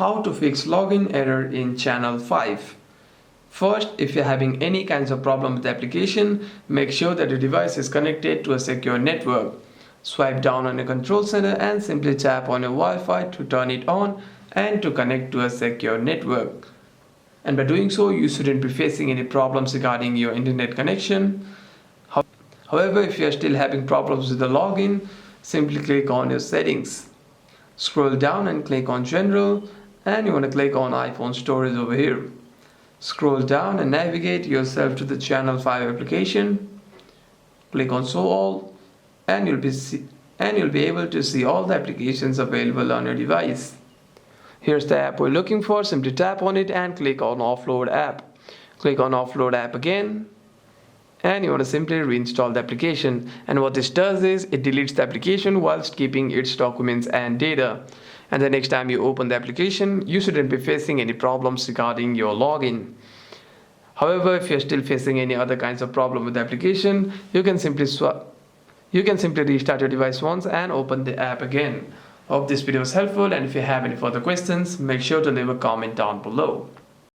How to fix login error in channel 5. First, if you're having any kinds of problem with the application, make sure that your device is connected to a secure network. Swipe down on your control center and simply tap on your Wi-Fi to turn it on and to connect to a secure network. And by doing so, you shouldn't be facing any problems regarding your internet connection. However, if you're still having problems with the login, simply click on your settings. Scroll down and click on General, and you want to click on iPhone storage over here. Scroll down and navigate yourself to the channel 5 application. Click on Show All, and you'll be able to see all the applications available on your device. Here's the app we're looking for. Simply tap on it and click on Offload App. Click on Offload App again, and you want to simply reinstall the application. And what this does is it deletes the application whilst keeping its documents and data. And the next time you open the application, you shouldn't be facing any problems regarding your login. However, if you're still facing any other kinds of problem with the application, you can simply restart your device once and open the app again. Hope this video was helpful, and if you have any further questions, make sure to leave a comment down below.